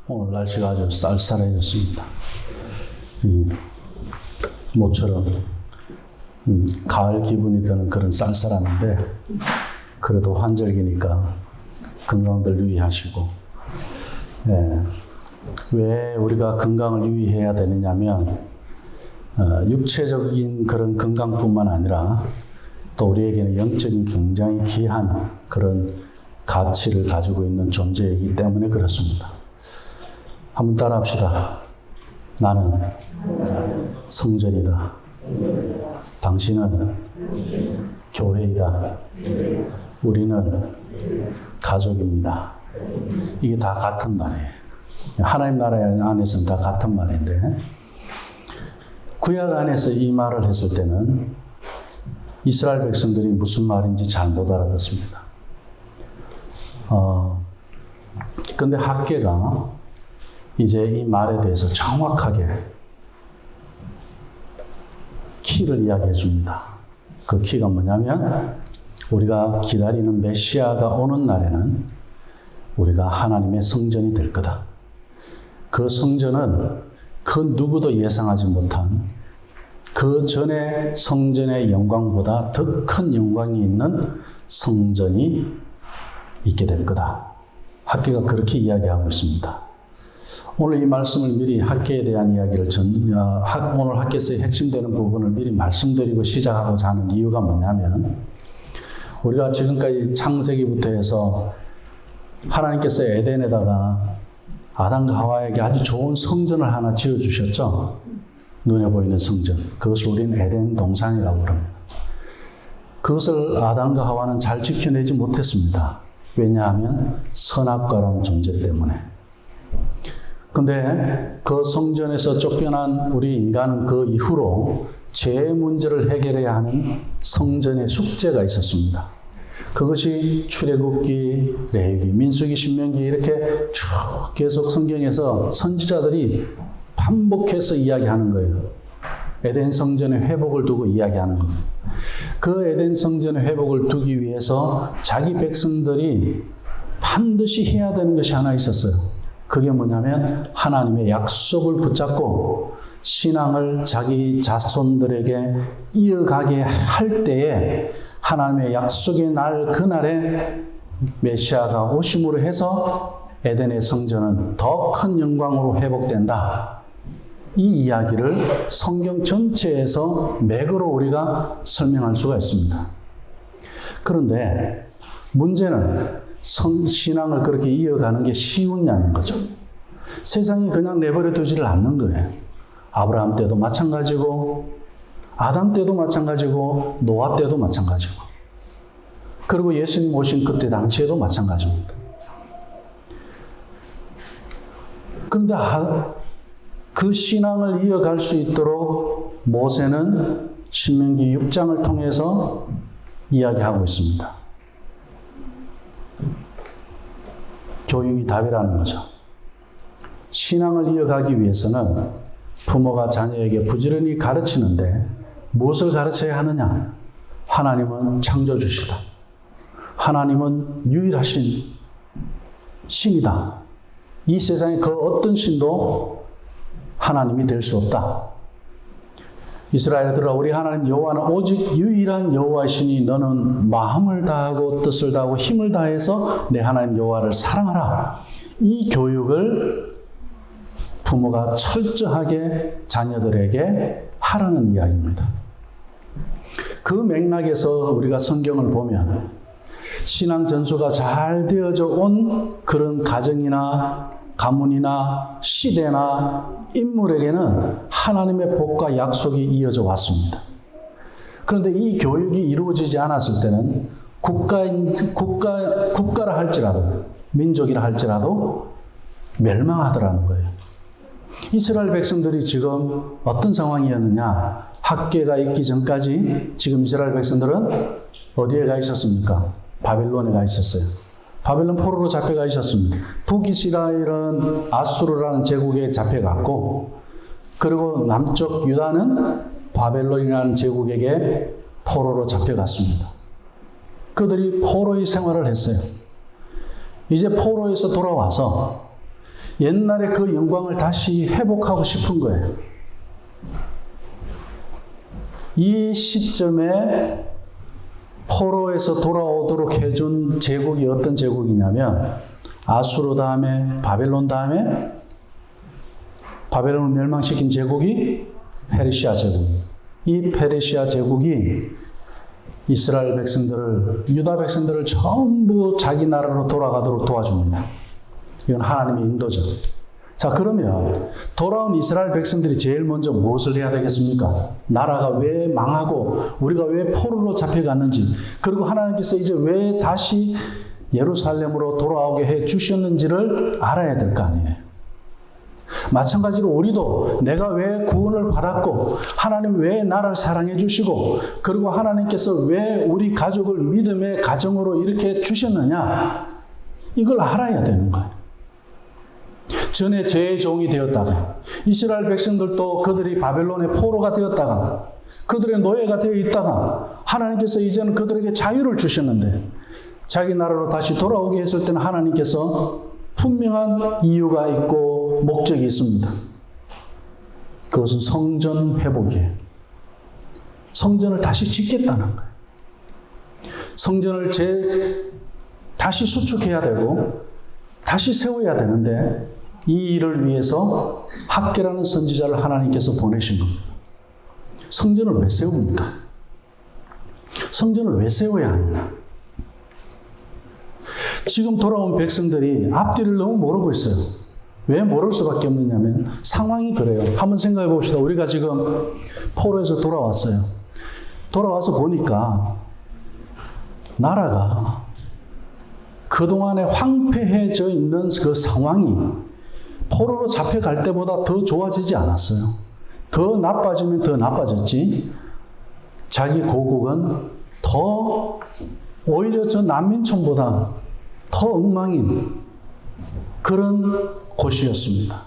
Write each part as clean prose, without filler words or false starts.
오늘 날씨가 아주 쌀쌀해졌습니다. 모처럼 가을 기분이 드는 그런 쌀쌀함인데, 그래도 환절기니까 건강들 유의하시고, 왜 우리가 건강을 유의해야 되느냐면, 육체적인 그런 건강뿐만 아니라 또 우리에게는 영적인 굉장히 귀한 그런 가치를 가지고 있는 존재이기 때문에 그렇습니다. 한번 따라합시다. 나는 성전이다. 당신은 교회이다. 우리는 가족입니다. 이게 다 같은 말이에요. 하나님 나라 안에서는 다 같은 말인데, 구약 안에서 이 말을 했을 때는 이스라엘 백성들이 무슨 말인지 잘 못 알아듣습니다. 근데 학개가 이제 이 말에 대해서 정확하게 키를 이야기해 줍니다. 그 키가 뭐냐면, 우리가 기다리는 메시아가 오는 날에는 우리가 하나님의 성전이 될 거다. 그 성전은 그 누구도 예상하지 못한 그 전에 성전의 영광보다 더 큰 영광이 있는 성전이 있게 될 거다. 학개가 그렇게 이야기하고 있습니다. 오늘 이 말씀을 미리 학개에 대한 이야기를 오늘 학개에서의 핵심되는 부분을 미리 말씀드리고 시작하고자 하는 이유가 뭐냐면, 우리가 지금까지 창세기부터 해서 하나님께서 에덴에다가 아담과 하와에게 아주 좋은 성전을 하나 지어주셨죠. 눈에 보이는 성전. 그것을 우리는 에덴 동산이라고 합니다. 그것을 아담과 하와는 잘 지켜내지 못했습니다. 왜냐하면 선악과라는 존재 때문에. 근데 그 성전에서 쫓겨난 우리 인간은 그 이후로 죄의 문제를 해결해야 하는 성전의 숙제가 있었습니다. 그것이 출애굽기, 레위기, 민수기, 신명기 이렇게 쭉 계속 성경에서 선지자들이 반복해서 이야기하는 거예요. 에덴 성전의 회복을 두고 이야기하는 겁니다. 그 에덴 성전의 회복을 두기 위해서 자기 백성들이 반드시 해야 되는 것이 하나 있었어요. 그게 뭐냐면, 하나님의 약속을 붙잡고 신앙을 자기 자손들에게 이어가게 할 때에 하나님의 약속의 날, 그날에 메시아가 오심으로 해서 에덴의 성전은 더 큰 영광으로 회복된다. 이 이야기를 성경 전체에서 맥으로 우리가 설명할 수가 있습니다. 그런데 문제는 신앙을 그렇게 이어가는 게 쉬우냐는 거죠. 세상이 그냥 내버려 두지를 않는 거예요. 아브라함 때도 마찬가지고, 아담 때도 마찬가지고, 노아 때도 마찬가지고, 그리고 예수님 오신 그때 당시에도 마찬가지입니다. 그런데 그 신앙을 이어갈 수 있도록 모세는 신명기 6장을 통해서 이야기하고 있습니다. 교육이 답이라는 거죠. 신앙을 이어가기 위해서는 부모가 자녀에게 부지런히 가르치는데 무엇을 가르쳐야 하느냐? 하나님은 창조주시다. 하나님은 유일하신 신이다. 이 세상에 그 어떤 신도 하나님이 될 수 없다. 이스라엘들아, 우리 하나님 여호와는 오직 유일한 여호와시니 너는 마음을 다하고 뜻을 다하고 힘을 다해서 내 하나님 여호와를 사랑하라. 이 교육을 부모가 철저하게 자녀들에게 하라는 이야기입니다. 그 맥락에서 우리가 성경을 보면 신앙 전수가 잘 되어져 온 그런 가정이나 가문이나 시대나 인물에게는 하나님의 복과 약속이 이어져 왔습니다. 그런데 이 교육이 이루어지지 않았을 때는 국가라 할지라도, 민족이라 할지라도 멸망하더라는 거예요. 이스라엘 백성들이 지금 어떤 상황이었느냐? 학개가 있기 전까지 지금 이스라엘 백성들은 어디에 가 있었습니까? 바벨론에 가 있었어요. 바벨론 포로로 잡혀가 있었습니다. 북이스라엘은 아수르라는 제국에 잡혀갔고, 그리고 남쪽 유다는 바벨론이라는 제국에게 포로로 잡혀갔습니다. 그들이 포로의 생활을 했어요. 이제 포로에서 돌아와서 옛날에 그 영광을 다시 회복하고 싶은 거예요. 이 시점에 포로에서 돌아오도록 해준 제국이 어떤 제국이냐면 아수르 다음에 바벨론 다음에 바벨론을 멸망시킨 제국이 페르시아 제국이에요. 이 페르시아 제국이 이스라엘 백성들을, 유다 백성들을 전부 자기 나라로 돌아가도록 도와줍니다. 이건 하나님의 인도죠. 자, 그러면 돌아온 이스라엘 백성들이 제일 먼저 무엇을 해야 되겠습니까? 나라가 왜 망하고 우리가 왜 포로로 잡혀갔는지, 그리고 하나님께서 이제 왜 다시 예루살렘으로 돌아오게 해 주셨는지를 알아야 될 거 아니에요. 마찬가지로 우리도 내가 왜 구원을 받았고 하나님 왜 나를 사랑해 주시고 그리고 하나님께서 왜 우리 가족을 믿음의 가정으로 이렇게 주셨느냐, 이걸 알아야 되는 거예요. 전에 죄의 종이 되었다가 이스라엘 백성들도 그들이 바벨론의 포로가 되었다가 그들의 노예가 되어 있다가 하나님께서 이제는 그들에게 자유를 주셨는데 자기 나라로 다시 돌아오게 했을 때는 하나님께서 분명한 이유가 있고 목적이 있습니다. 그것은 성전 회복이에요. 성전을 다시 짓겠다는 거예요. 성전을 다시 수축해야 되고 다시 세워야 되는데 이 일을 위해서 학개라는 선지자를 하나님께서 보내신 겁니다. 성전을 왜 세웁니까? 성전을 왜 세워야 하느냐? 지금 돌아온 백성들이 앞뒤를 너무 모르고 있어요. 왜 모를 수밖에 없느냐면 상황이 그래요. 한번 생각해 봅시다. 우리가 지금 포로에서 돌아왔어요. 돌아와서 보니까 나라가 그동안에 황폐해져 있는 그 상황이 포로로 잡혀갈 때보다 더 좋아지지 않았어요. 더 나빠지면 더 나빠졌지. 자기 고국은 더 오히려 저 난민촌보다 더 엉망인 그런 곳이었습니다.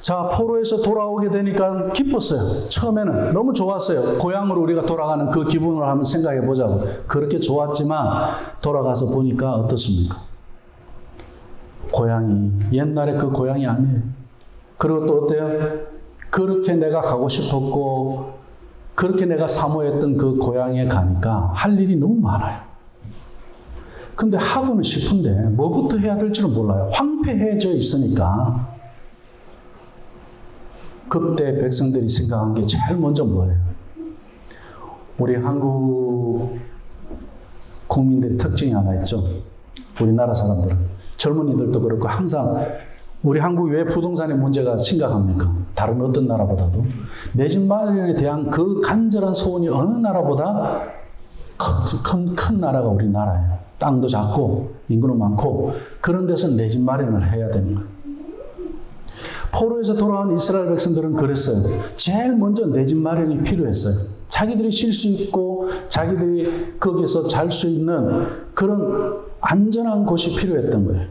자, 포로에서 돌아오게 되니까 기뻤어요. 처음에는 너무 좋았어요. 고향으로 우리가 돌아가는 그 기분을 한번 생각해 보자고. 그렇게 좋았지만 돌아가서 보니까 어떻습니까? 고향이 옛날에 그 고향이 아니에요. 그리고 또 어때요? 그렇게 내가 가고 싶었고 그렇게 내가 사모했던 그 고향에 가니까 할 일이 너무 많아요. 근데 하고는 싶은데 뭐부터 해야 될지는 몰라요. 황폐해져 있으니까. 그때 백성들이 생각한 게 제일 먼저 뭐예요? 우리 한국 국민들의 특징이 하나 있죠. 우리나라 사람들은. 젊은이들도 그렇고 항상 우리 한국이 왜 부동산의 문제가 심각합니까? 다른 어떤 나라보다도. 내 집 마련에 대한 그 간절한 소원이 어느 나라보다 큰 나라가 우리나라예요. 땅도 작고 인구는 많고 그런 데서 내 집 마련을 해야 되는 거예요. 포로에서 돌아온 이스라엘 백성들은 그랬어요. 제일 먼저 내 집 마련이 필요했어요. 자기들이 쉴 수 있고 자기들이 거기서 잘 수 있는 그런 안전한 곳이 필요했던 거예요.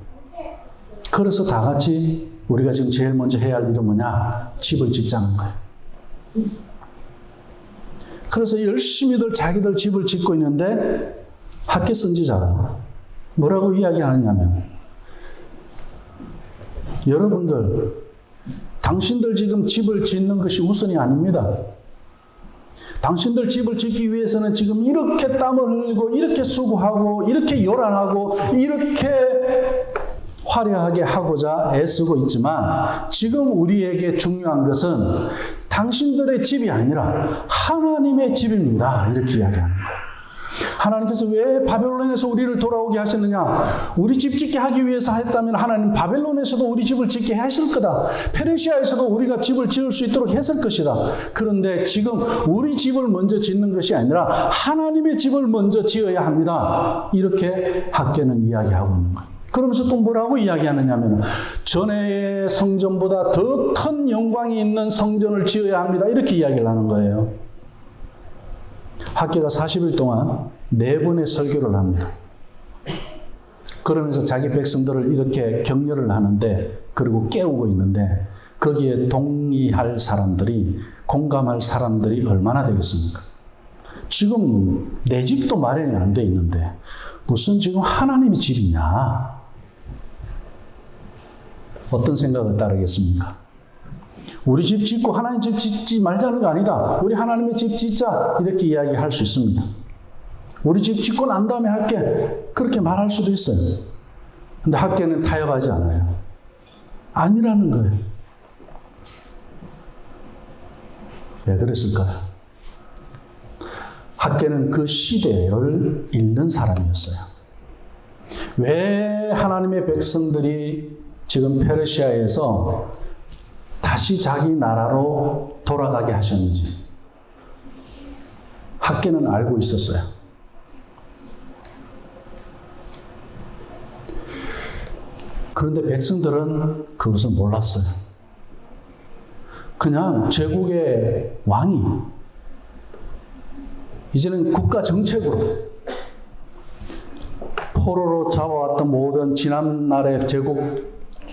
그래서 다 같이 우리가 지금 제일 먼저 해야 할 일은 뭐냐? 집을 짓자는 거예요. 그래서 열심히들 자기들 집을 짓고 있는데 학개 선지자가 뭐라고 이야기하느냐면 여러분들 당신들 지금 집을 짓는 것이 우선이 아닙니다. 당신들 집을 짓기 위해서는 지금 이렇게 땀을 흘리고 이렇게 수고하고 이렇게 요란하고 이렇게 화려하게 하고자 애쓰고 있지만 지금 우리에게 중요한 것은 당신들의 집이 아니라 하나님의 집입니다. 이렇게 이야기하는 거예요. 하나님께서 왜 바벨론에서 우리를 돌아오게 하셨느냐? 우리 집 짓게 하기 위해서 했다면 하나님 바벨론에서도 우리 집을 짓게 하실 거다. 페르시아에서도 우리가 집을 지을 수 있도록 했을 것이다. 그런데 지금 우리 집을 먼저 짓는 것이 아니라 하나님의 집을 먼저 지어야 합니다. 이렇게 학개는 이야기하고 있는 거예요. 그러면서 또 뭐라고 이야기하느냐면 전에의 성전보다 더 큰 영광이 있는 성전을 지어야 합니다. 이렇게 이야기를 하는 거예요. 학개가 40일 동안 4번의 설교를 합니다. 그러면서 자기 백성들을 이렇게 격려를 하는데 그리고 깨우고 있는데 거기에 동의할 사람들이 공감할 사람들이 얼마나 되겠습니까? 지금 내 집도 마련이 안 돼 있는데 무슨 지금 하나님의 집이냐? 어떤 생각을 따르겠습니까? 우리 집 짓고 하나님 집 짓지 말자는 거 아니다. 우리 하나님의 집 짓자. 이렇게 이야기할 수 있습니다. 우리 집 짓고 난 다음에 할게. 그렇게 말할 수도 있어요. 근데 학계는 타협하지 않아요. 아니라는 거예요. 왜 그랬을까요? 학계는 그 시대를 읽는 사람이었어요. 왜 하나님의 백성들이 지금 페르시아에서 다시 자기 나라로 돌아가게 하셨는지 학계는 알고 있었어요. 그런데 백성들은 그것을 몰랐어요. 그냥 제국의 왕이 이제는 국가 정책으로 포로로 잡아왔던 모든 지난날의 제국에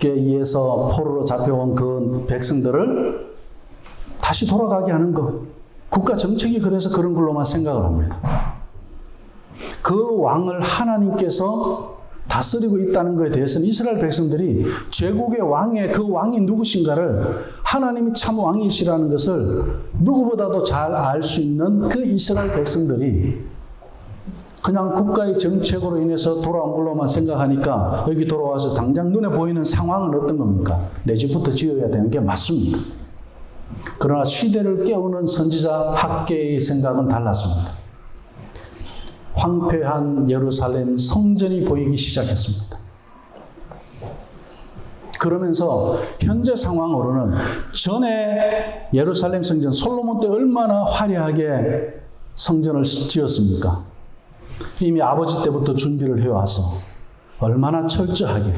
의해서 포로로 잡혀온 그 백성들을 다시 돌아가게 하는 것. 국가 정책이 그래서 그런 걸로만 생각을 합니다. 그 왕을 하나님께서 다스리고 있다는 것에 대해서는 이스라엘 백성들이 제국의 그 왕이 누구신가를 하나님이 참 왕이시라는 것을 누구보다도 잘 알 수 있는 그 이스라엘 백성들이 그냥 국가의 정책으로 인해서 돌아온 걸로만 생각하니까 여기 돌아와서 당장 눈에 보이는 상황은 어떤 겁니까? 내 집부터 지어야 되는 게 맞습니다. 그러나 시대를 깨우는 선지자 학계의 생각은 달랐습니다. 황폐한 예루살렘 성전이 보이기 시작했습니다. 그러면서 현재 상황으로는 전에 예루살렘 성전 솔로몬 때 얼마나 화려하게 성전을 지었습니까? 이미 아버지 때부터 준비를 해와서 얼마나 철저하게,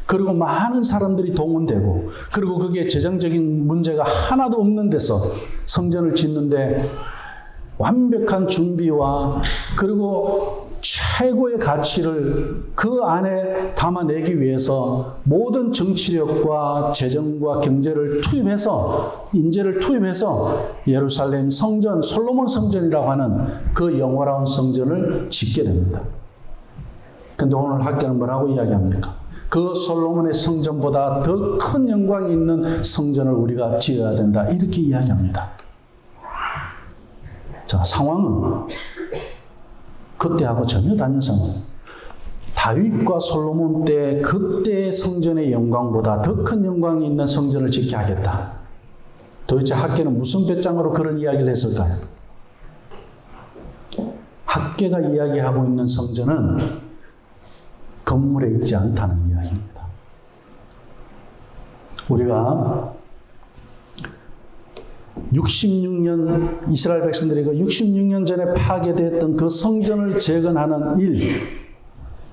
그리고 많은 사람들이 동원되고, 그리고 그게 재정적인 문제가 하나도 없는 데서 성전을 짓는데 완벽한 준비와 그리고 최고의 가치를 그 안에 담아내기 위해서 모든 정치력과 재정과 경제를 투입해서, 인재를 투입해서 예루살렘 성전, 솔로몬 성전이라고 하는 그 영화로운 성전을 짓게 됩니다. 근데 오늘 학교는 뭐라고 이야기합니까? 그 솔로몬의 성전보다 더 큰 영광이 있는 성전을 우리가 지어야 된다. 이렇게 이야기합니다. 자, 상황은 그때하고 전혀 다른 상황. 다윗과 솔로몬 때 그때의 성전의 영광보다 더 큰 영광이 있는 성전을 짓게 하겠다. 도대체 학계는 무슨 배짱으로 그런 이야기를 했을까요? 학계가 이야기하고 있는 성전은 건물에 있지 않다는 이야기입니다. 우리가 66년 이스라엘 백성들이 그 66년 전에 파괴됐던 그 성전을 재건하는 일,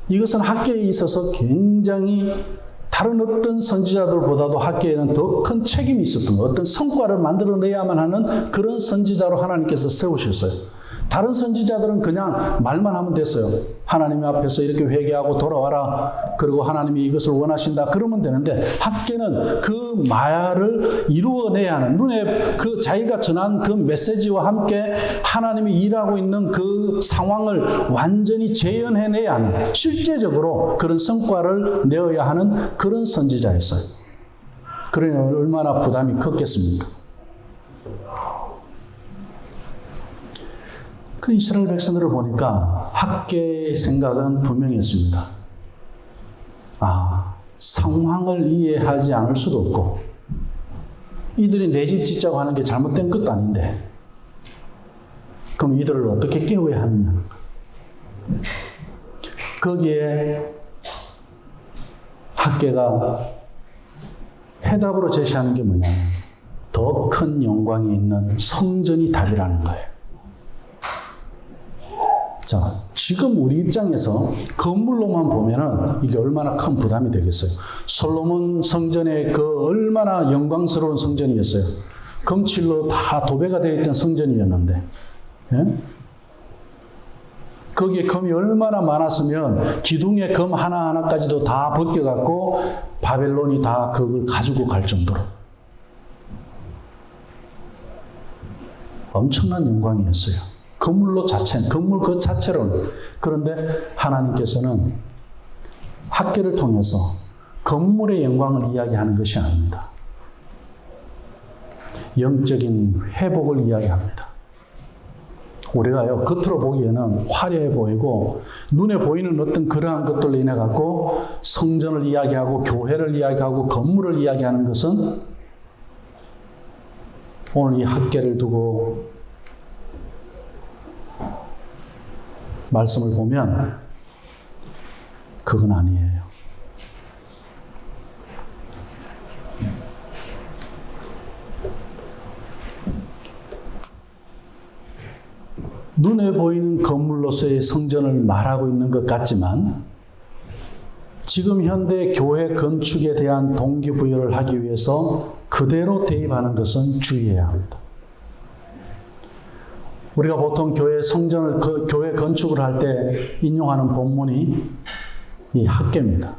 이것은 학계에 있어서 굉장히 다른 어떤 선지자들보다도 학계에는 더 큰 책임이 있었던 것, 어떤 성과를 만들어내야만 하는 그런 선지자로 하나님께서 세우셨어요. 다른 선지자들은 그냥 말만 하면 됐어요. 하나님 앞에서 이렇게 회개하고 돌아와라. 그리고 하나님이 이것을 원하신다. 그러면 되는데 학계는 그 말을 이루어내야 하는, 눈에 그 자기가 전한 그 메시지와 함께 하나님이 일하고 있는 그 상황을 완전히 재현해내야 하는, 실제적으로 그런 성과를 내어야 하는 그런 선지자였어요. 그러니 얼마나 부담이 컸겠습니까? 그 이스라엘 백성들을 보니까 학계의 생각은 분명했습니다. 상황을 이해하지 않을 수도 없고, 이들이 내 집 짓자고 하는 게 잘못된 것도 아닌데, 그럼 이들을 어떻게 깨워야 하느냐. 거기에 학계가 해답으로 제시하는 게 뭐냐면, 더 큰 영광이 있는 성전이 답이라는 거예요. 자, 지금 우리 입장에서 건물로만 보면은 이게 얼마나 큰 부담이 되겠어요. 솔로몬 성전의 그 얼마나 영광스러운 성전이었어요. 금칠로 다 도배가 되어 있던 성전이었는데, 예? 거기에 금이 얼마나 많았으면 기둥의 금 하나하나까지도 다 벗겨갖고 바벨론이 다 그걸 가지고 갈 정도로 엄청난 영광이었어요. 건물 그 자체로는. 그런데 하나님께서는 학계를 통해서 건물의 영광을 이야기하는 것이 아닙니다. 영적인 회복을 이야기합니다. 우리가요, 겉으로 보기에는 화려해 보이고 눈에 보이는 어떤 그러한 것들로 인해 갖고 성전을 이야기하고 교회를 이야기하고 건물을 이야기하는 것은 오늘 이 학계를 두고 말씀을 보면 그건 아니에요. 눈에 보이는 건물로서의 성전을 말하고 있는 것 같지만 지금 현대 교회 건축에 대한 동기부여를 하기 위해서 그대로 대입하는 것은 주의해야 합니다. 우리가 보통 교회 성전을, 교회 건축을 할 때 인용하는 본문이 이 학계입니다.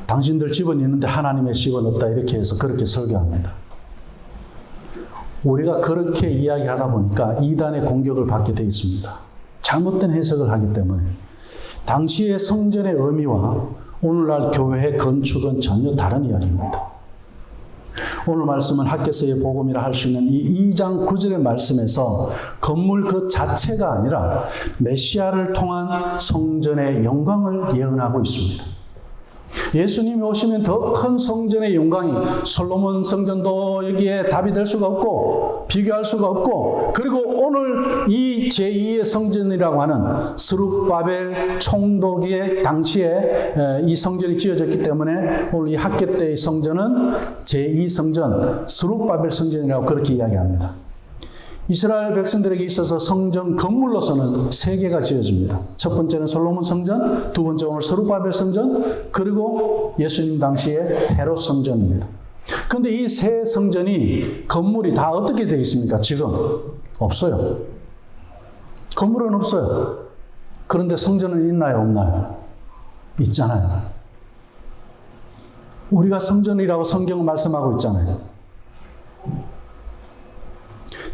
당신들 집은 있는데 하나님의 집은 없다, 이렇게 해서 그렇게 설교합니다. 우리가 그렇게 이야기하다 보니까 이단의 공격을 받게 되어 있습니다. 잘못된 해석을 하기 때문에. 당시의 성전의 의미와 오늘날 교회의 건축은 전혀 다른 이야기입니다. 오늘 말씀은 학개서의 복음이라 할 수 있는 이 2장 9절의 말씀에서 건물 그 자체가 아니라 메시아를 통한 성전의 영광을 예언하고 있습니다. 예수님이 오시면 더 큰 성전의 영광이, 솔로몬 성전도 여기에 답이 될 수가 없고 비교할 수가 없고, 그리고 오늘 이 제2의 성전이라고 하는 스룹바벨 총독의 당시에 이 성전이 지어졌기 때문에 오늘 이 학개 때의 성전은 제2 성전, 스룹바벨 성전이라고 그렇게 이야기합니다. 이스라엘 백성들에게 있어서 성전 건물로서는 3개가 지어집니다. 첫 번째는 솔로몬 성전, 두 번째 오늘 스룹바벨 성전, 그리고 예수님 당시에 헤롯 성전입니다. 그런데 이 세 성전이 건물이 다 어떻게 되어 있습니까? 지금 없어요. 건물은 없어요. 그런데 성전은 있나요? 없나요? 있잖아요. 우리가 성전이라고 성경은 말씀하고 있잖아요.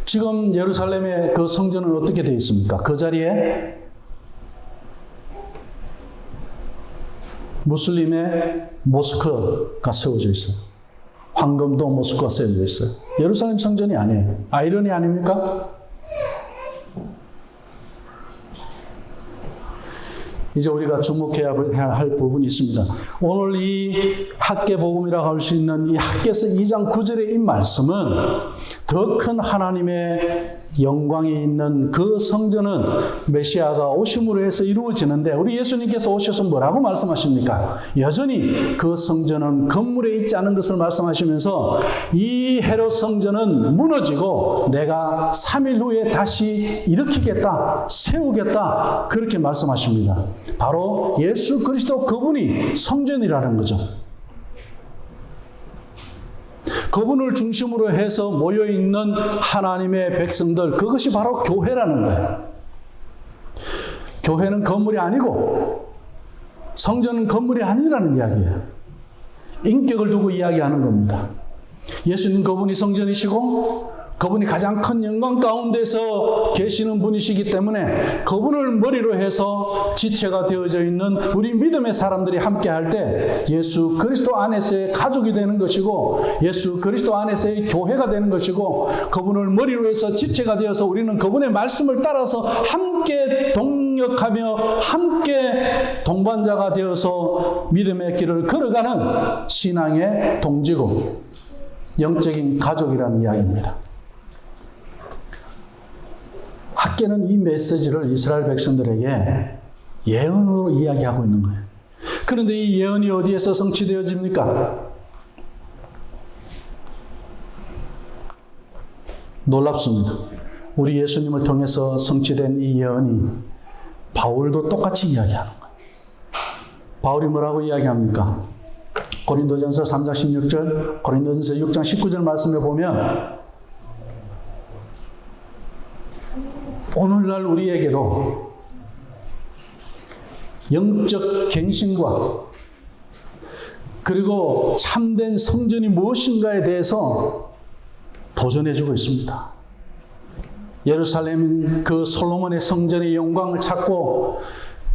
지금 예루살렘의 그 성전은 어떻게 되어 있습니까? 그 자리에 무슬림의 모스크가 세워져 있어요. 황금도 모스크가 세워져 있어요. 예루살렘 성전이 아니에요. 아이러니 아닙니까? 이제 우리가 주목해야 할 부분이 있습니다. 오늘 이 학개복음이라고 할 수 있는 이 학개서 2장 9절의 이 말씀은 더 큰 하나님의 영광이 있는 그 성전은 메시아가 오심으로 해서 이루어지는데, 우리 예수님께서 오셔서 뭐라고 말씀하십니까? 여전히 그 성전은 건물에 있지 않은 것을 말씀하시면서 이 헤롯 성전은 무너지고 내가 3일 후에 다시 일으키겠다, 세우겠다, 그렇게 말씀하십니다. 바로 예수 그리스도 그분이 성전이라는 거죠. 그분을 중심으로 해서 모여있는 하나님의 백성들, 그것이 바로 교회라는 거예요. 교회는 건물이 아니고 성전은 건물이 아니라는 이야기예요. 인격을 두고 이야기하는 겁니다. 예수님 그분이 성전이시고 그분이 가장 큰 영광 가운데서 계시는 분이시기 때문에 그분을 머리로 해서 지체가 되어져 있는 우리 믿음의 사람들이 함께 할 때 예수 그리스도 안에서의 가족이 되는 것이고, 예수 그리스도 안에서의 교회가 되는 것이고, 그분을 머리로 해서 지체가 되어서 우리는 그분의 말씀을 따라서 함께 동역하며 함께 동반자가 되어서 믿음의 길을 걸어가는 신앙의 동지고 영적인 가족이라는 이야기입니다. 학개는 이 메시지를 이스라엘 백성들에게 예언으로 이야기하고 있는 거예요. 그런데 이 예언이 어디에서 성취되어집니까? 놀랍습니다. 우리 예수님을 통해서 성취된 이 예언이 바울도 똑같이 이야기하는 거예요. 바울이 뭐라고 이야기합니까? 고린도전서 3장 16절, 고린도전서 6장 19절 말씀에 보면 오늘날 우리에게도 영적 갱신과 그리고 참된 성전이 무엇인가에 대해서 도전해주고 있습니다. 예루살렘 그 솔로몬의 성전의 영광을 찾고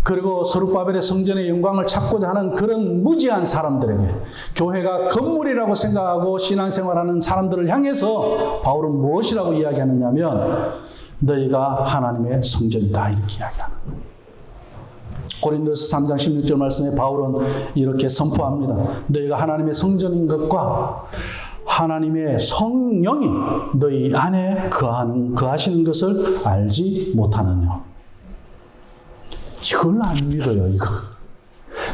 그리고 스룹바벨의 성전의 영광을 찾고자 하는 그런 무지한 사람들에게, 교회가 건물이라고 생각하고 신앙생활하는 사람들을 향해서 바울은 무엇이라고 이야기하느냐면 너희가 하나님의 성전이다 이렇게 이야기하는 거예요. 고린도서 3장 16절 말씀에 바울은 이렇게 선포합니다. 너희가 하나님의 성전인 것과 하나님의 성령이 너희 안에 거하시는 것을 알지 못하느냐. 이걸 안 믿어요, 이거.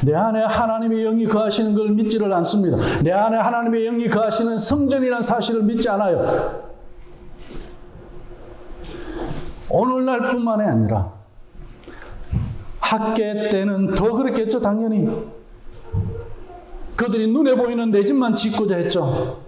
내 안에 하나님의 영이 거하시는 걸 믿지를 않습니다. 내 안에 하나님의 영이 거하시는 성전이라는 사실을 믿지 않아요. 오늘날뿐만이 아니라 학계 때는 더 그랬겠죠, 당연히. 그들이 눈에 보이는 내 집만 짓고자 했죠.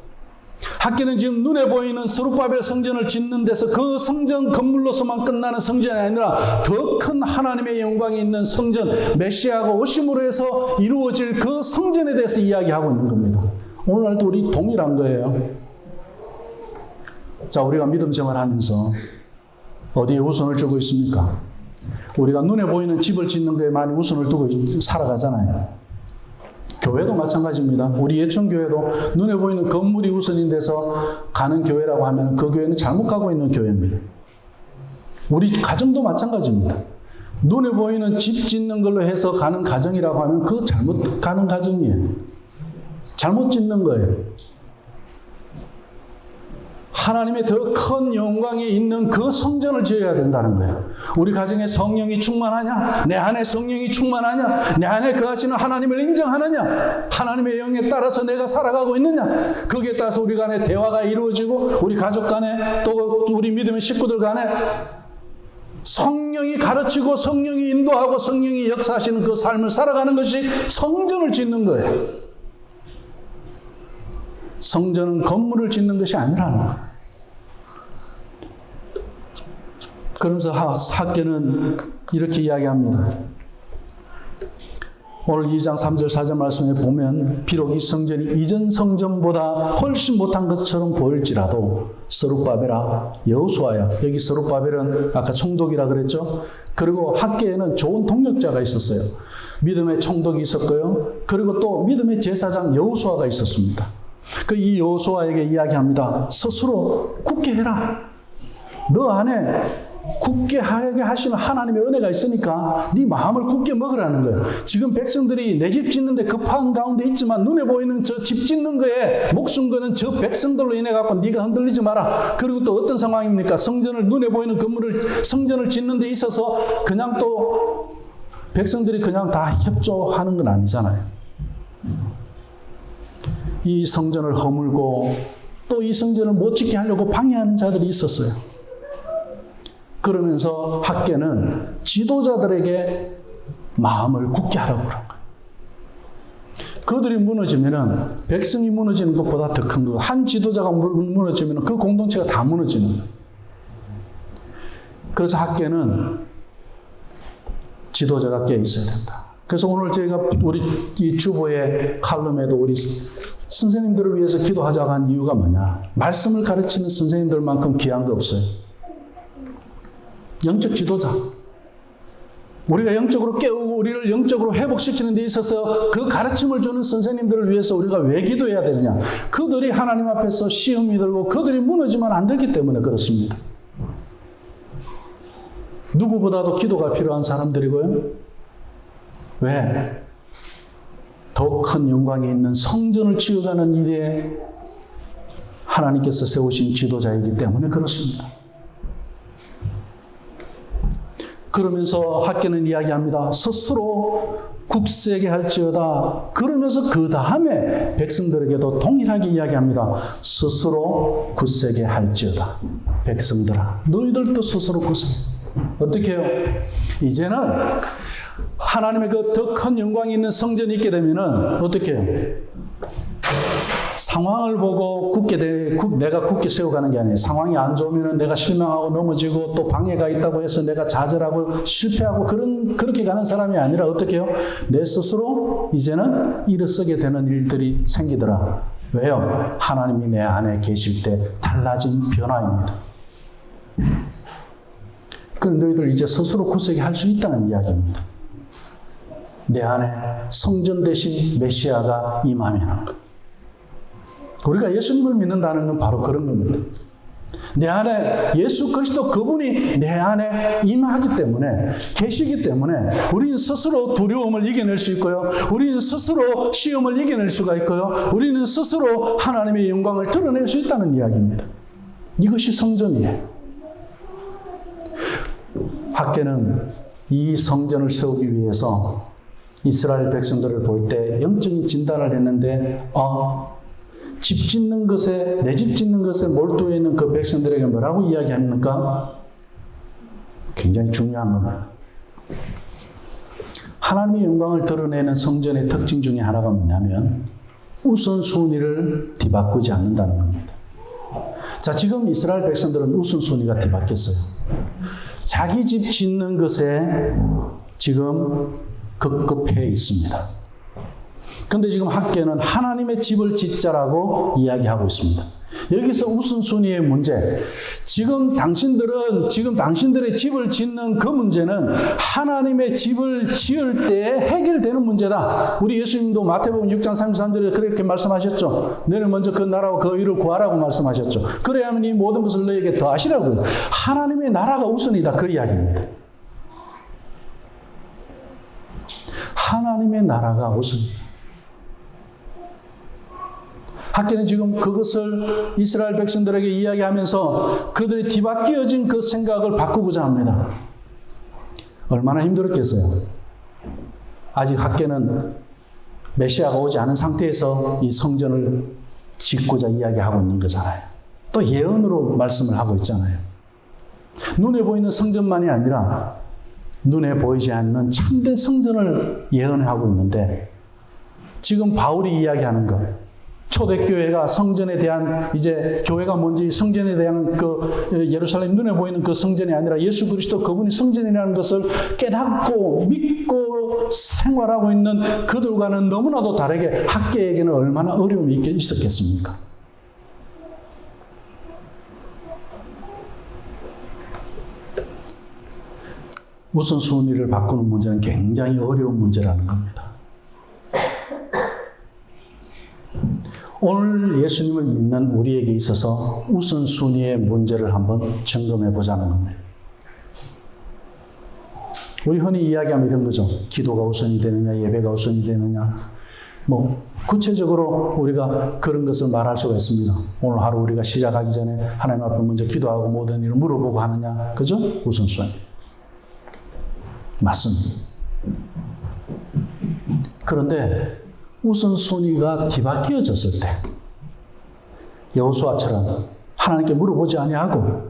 학계는 지금 눈에 보이는 스룹바벨 성전을 짓는 데서 그 성전 건물로서만 끝나는 성전이 아니라 더 큰 하나님의 영광이 있는 성전, 메시아가 오심으로 해서 이루어질 그 성전에 대해서 이야기하고 있는 겁니다. 오늘날도 우리 동일한 거예요. 자, 우리가 믿음 생활하면서 어디에 우선을 두고 있습니까? 우리가 눈에 보이는 집을 짓는 데에 많이 우선을 두고 살아가잖아요. 교회도 마찬가지입니다. 우리 예천교회도 눈에 보이는 건물이 우선인 데서 가는 교회라고 하면 그 교회는 잘못 가고 있는 교회입니다. 우리 가정도 마찬가지입니다. 눈에 보이는 집 짓는 걸로 해서 가는 가정이라고 하면 그거 잘못 가는 가정이에요. 잘못 짓는 거예요. 하나님의 더 큰 영광이 있는 그 성전을 지어야 된다는 거예요. 우리 가정에 성령이 충만하냐? 내 안에 성령이 충만하냐? 내 안에 거하시는 하나님을 인정하느냐? 하나님의 영에 따라서 내가 살아가고 있느냐? 거기에 따라서 우리 간에 대화가 이루어지고 우리 가족 간에 또 우리 믿음의 식구들 간에 성령이 가르치고 성령이 인도하고 성령이 역사하시는 그 삶을 살아가는 것이 성전을 짓는 거예요. 성전은 건물을 짓는 것이 아니라는 거예요. 그러면서 학계는 이렇게 이야기합니다. 오늘 2장 3절 4절 말씀에 보면 비록 이 성전이 이전 성전보다 훨씬 못한 것처럼 보일지라도 스룹바벨아 여호수아야, 여기 스룹바벨은 아까 총독이라 그랬죠. 그리고 학계에는 좋은 동력자가 있었어요. 믿음의 총독이 있었고요. 그리고 또 믿음의 제사장 여호수아가 있었습니다. 그 이 여호수아에게 이야기합니다. 스스로 굳게 해라. 너 안에 굳게 하게 하시는 하나님의 은혜가 있으니까 네 마음을 굳게 먹으라는 거예요. 지금 백성들이 내 집 짓는데 급한 가운데 있지만 눈에 보이는 저 집 짓는 거에 목숨 거는 저 백성들로 인해 갖고 네가 흔들리지 마라. 그리고 또 어떤 상황입니까? 성전을 눈에 보이는 건물을 성전을 짓는 데 있어서 그냥 또 백성들이 그냥 다 협조하는 건 아니잖아요. 이 성전을 허물고 또 이 성전을 못 짓게 하려고 방해하는 자들이 있었어요. 그러면서 학계는 지도자들에게 마음을 굳게 하라고 그런 거예요. 그들이 무너지면은 백성이 무너지는 것보다 더 큰 거. 한 지도자가 무너지면은 그 공동체가 다 무너지는 거예요. 그래서 학계는 지도자가 깨 있어야 된다. 그래서 오늘 저희가 우리 이 주보의 칼럼에도 우리 선생님들을 위해서 기도하자고 한 이유가 뭐냐? 말씀을 가르치는 선생님들만큼 귀한 거 없어요. 영적 지도자. 우리가 영적으로 깨우고 우리를 영적으로 회복시키는 데 있어서 그 가르침을 주는 선생님들을 위해서 우리가 왜 기도해야 되느냐? 그들이 하나님 앞에서 시험이 들고 그들이 무너지면 안 되기 때문에 그렇습니다. 누구보다도 기도가 필요한 사람들이고요. 왜? 더 큰 영광이 있는 성전을 지어가는 일에 하나님께서 세우신 지도자이기 때문에 그렇습니다. 그러면서 학계는 이야기합니다. 스스로 굳세게 할지어다. 그러면서 그 다음에 백성들에게도 동일하게 이야기합니다. 스스로 굳세게 할지어다. 백성들아, 너희들도 스스로 굳세게. 어떻게 해요? 이제는 하나님의 그 더 큰 영광이 있는 성전이 있게 되면은 어떻게 해요? 상황을 보고 내가 굳게 세워가는 게 아니에요. 상황이 안 좋으면 내가 실망하고 넘어지고 또 방해가 있다고 해서 내가 좌절하고 실패하고 그렇게 가는 사람이 아니라 어떻게 해요? 내 스스로 이제는 일어서게 되는 일들이 생기더라. 왜요? 하나님이 내 안에 계실 때 달라진 변화입니다. 그럼 너희들 이제 스스로 굳세게 할 수 있다는 이야기입니다. 내 안에 성전 대신 메시아가 임하면, 우리가 예수님을 믿는다는 건 바로 그런 겁니다. 내 안에 예수 그리스도 그분이 내 안에 임하기 때문에, 계시기 때문에 우리는 스스로 두려움을 이겨낼 수 있고요. 우리는 스스로 시험을 이겨낼 수가 있고요. 우리는 스스로 하나님의 영광을 드러낼 수 있다는 이야기입니다. 이것이 성전이에요. 학개는 이 성전을 세우기 위해서 이스라엘 백성들을 볼 때 영적인 진단을 했는데, 집 짓는 것에, 내 집 짓는 것에 몰두해 있는 그 백성들에게 뭐라고 이야기합니까? 굉장히 중요한 겁니다. 하나님의 영광을 드러내는 성전의 특징 중에 하나가 뭐냐면 우선순위를 뒤바꾸지 않는다는 겁니다. 자, 지금 이스라엘 백성들은 우선순위가 뒤바뀌었어요. 자기 집 짓는 것에 지금 급급해 있습니다. 그런데 지금 학개는 하나님의 집을 짓자라고 이야기하고 있습니다. 여기서 우선순위의 문제, 지금 당신들의 집을 짓는 그 문제는 하나님의 집을 지을 때 해결되는 문제다. 우리 예수님도 마태복음 6장 33절에 그렇게 말씀하셨죠. 너는 먼저 그 나라와 그 의를 구하라고 말씀하셨죠. 그래야 하면 이 모든 것을 너에게 더하시라고요. 하나님의 나라가 우선이다, 그 이야기입니다. 하나님의 나라가 우선이다. 학개는 지금 그것을 이스라엘 백성들에게 이야기하면서 그들이 뒤바뀌어진 그 생각을 바꾸고자 합니다. 얼마나 힘들었겠어요. 아직 학개는 메시아가 오지 않은 상태에서 이 성전을 짓고자 이야기하고 있는 거잖아요. 또 예언으로 말씀을 하고 있잖아요. 눈에 보이는 성전만이 아니라 눈에 보이지 않는 참된 성전을 예언하고 있는데, 지금 바울이 이야기하는 것, 초대교회가 성전에 대한, 이제 교회가 뭔지 성전에 대한 그 예루살렘 눈에 보이는 그 성전이 아니라 예수 그리스도 그분이 성전이라는 것을 깨닫고 믿고 생활하고 있는 그들과는 너무나도 다르게 학개에게는 얼마나 어려움이 있었겠습니까? 우선순위를 바꾸는 문제는 굉장히 어려운 문제라는 겁니다. 오늘 예수님을 믿는 우리에게 있어서 우선순위의 문제를 한번 점검해 보자는 겁니다. 우리 흔히 이야기하면 이런 거죠. 기도가 우선이 되느냐, 예배가 우선이 되느냐. 구체적으로 우리가 그런 것을 말할 수가 있습니다. 오늘 하루 우리가 시작하기 전에 하나님 앞에 먼저 기도하고 모든 일을 물어보고 하느냐. 그죠? 우선순위. 맞습니다. 그런데 우선순위가 뒤바뀌어졌을 때, 여호수아처럼 하나님께 물어보지 아니하고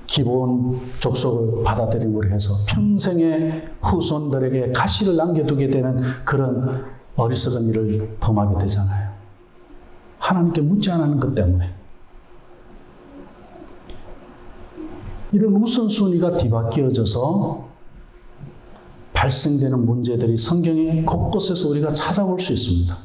기본 족속을 받아들임으로 해서 평생의 후손들에게 가시를 남겨두게 되는 그런 어리석은 일을 범하게 되잖아요. 하나님께 묻지 않는 것 때문에. 이런 우선순위가 뒤바뀌어져서 발생되는 문제들이 성경의 곳곳에서 우리가 찾아볼 수 있습니다.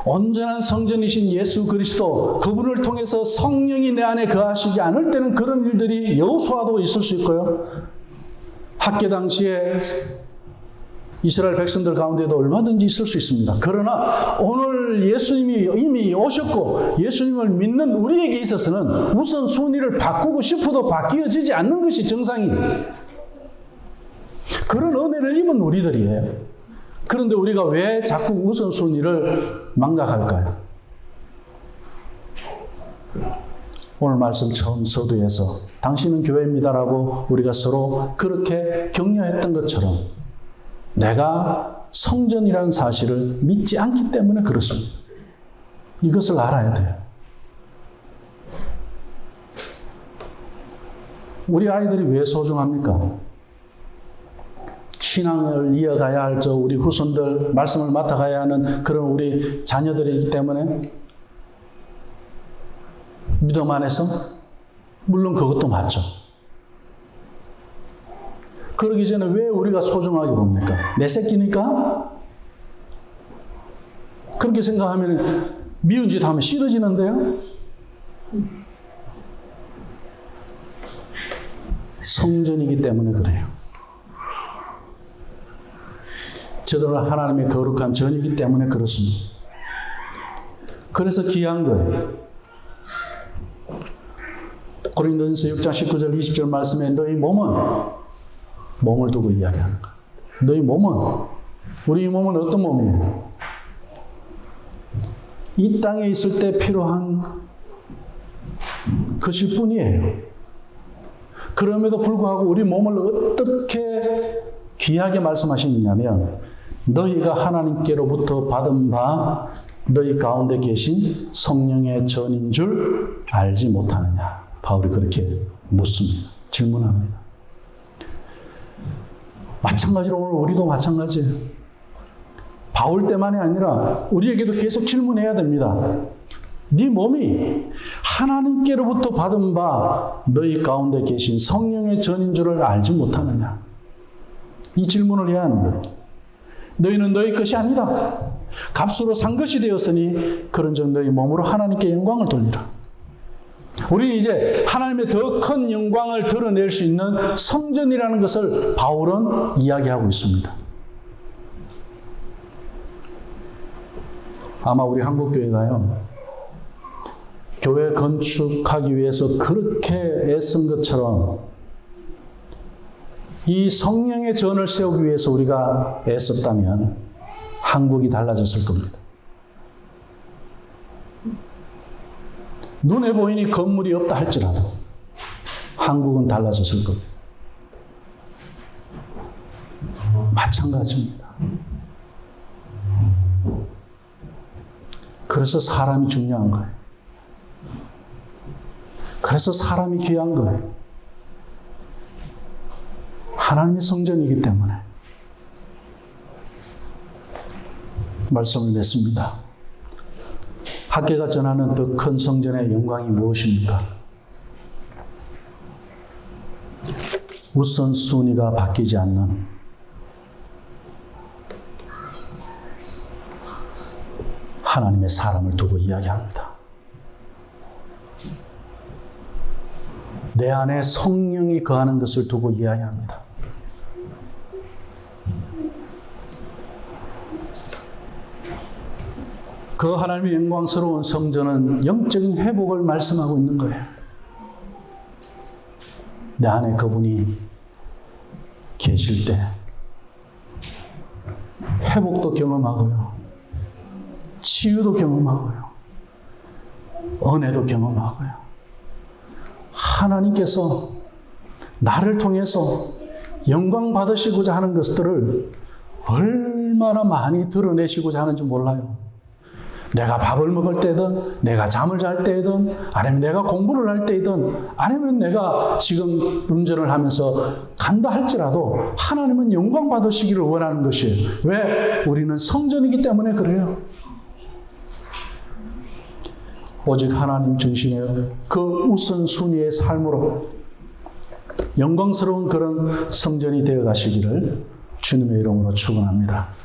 온전한 성전이신 예수 그리스도, 그분을 통해서 성령이 내 안에 거하시지 않을 때는 그런 일들이 여호수아도 있을 수 있고요. 학개 당시에 이스라엘 백성들 가운데도 얼마든지 있을 수 있습니다. 그러나 오늘 예수님이 이미 오셨고 예수님을 믿는 우리에게 있어서는 우선순위를 바꾸고 싶어도 바뀌어지지 않는 것이 정상이에요. 그런 은혜를 입은 우리들이에요. 그런데 우리가 왜 자꾸 우선순위를 망각할까요? 오늘 말씀 처음 서두에서 당신은 교회입니다라고 우리가 서로 그렇게 격려했던 것처럼 내가 성전이라는 사실을 믿지 않기 때문에 그렇습니다. 이것을 알아야 돼요. 우리 아이들이 왜 소중합니까? 신앙을 이어가야 할 우리 후손들, 말씀을 맡아가야 하는 그런 우리 자녀들이기 때문에 믿음 안에서 물론 그것도 맞죠. 그러기 전에 왜 우리가 소중하게 봅니까? 내 새끼니까? 그렇게 생각하면 미운 짓 하면 싫어지는데요? 성전이기 때문에 그래요. 저들은 하나님의 거룩한 전이기 때문에 그렇습니다. 그래서 귀한 거예요. 고린도전서 6장 19절 20절 말씀에 너희 몸을 두고 이야기하는 거예요. 너희 몸은, 우리 몸은 어떤 몸이에요? 이 땅에 있을 때 필요한 것일 뿐이에요. 그럼에도 불구하고 우리 몸을 어떻게 귀하게 말씀하시느냐면 너희가 하나님께로부터 받은 바 너희 가운데 계신 성령의 전인 줄 알지 못하느냐. 바울이 그렇게 묻습니다. 질문합니다. 마찬가지로 오늘 우리도 마찬가지예요. 바울 때만이 아니라 우리에게도 계속 질문해야 됩니다. 네 몸이 하나님께로부터 받은 바 너희 가운데 계신 성령의 전인 줄을 알지 못하느냐. 이 질문을 해야 하는 거예요. 너희는 너희 것이 아니다. 값으로 산 것이 되었으니 그런즉 너희 몸으로 하나님께 영광을 돌리라. 우리는 이제 하나님의 더 큰 영광을 드러낼 수 있는 성전이라는 것을 바울은 이야기하고 있습니다. 아마 우리 한국교회가요, 교회 건축하기 위해서 그렇게 애쓴 것처럼 이 성령의 전을 세우기 위해서 우리가 애썼다면 한국이 달라졌을 겁니다. 눈에 보이니 건물이 없다 할지라도 한국은 달라졌을 겁니다. 마찬가지입니다. 그래서 사람이 중요한 거예요. 그래서 사람이 귀한 거예요. 하나님의 성전이기 때문에. 말씀을 냈습니다. 학계가 전하는 더 큰 성전의 영광이 무엇입니까? 우선순위가 바뀌지 않는 하나님의 사람을 두고 이야기합니다. 내 안에 성령이 거하는 것을 두고 이야기합니다. 그 하나님의 영광스러운 성전은 영적인 회복을 말씀하고 있는 거예요. 내 안에 그분이 계실 때 회복도 경험하고요. 치유도 경험하고요. 은혜도 경험하고요. 하나님께서 나를 통해서 영광 받으시고자 하는 것들을 얼마나 많이 드러내시고자 하는지 몰라요. 내가 밥을 먹을 때든, 내가 잠을 잘 때든, 아니면 내가 공부를 할 때든, 아니면 내가 지금 운전을 하면서 간다 할지라도 하나님은 영광 받으시기를 원하는 것이에요. 왜? 우리는 성전이기 때문에 그래요. 오직 하나님 중심의 그 우선순위의 삶으로 영광스러운 그런 성전이 되어 가시기를 주님의 이름으로 축원합니다.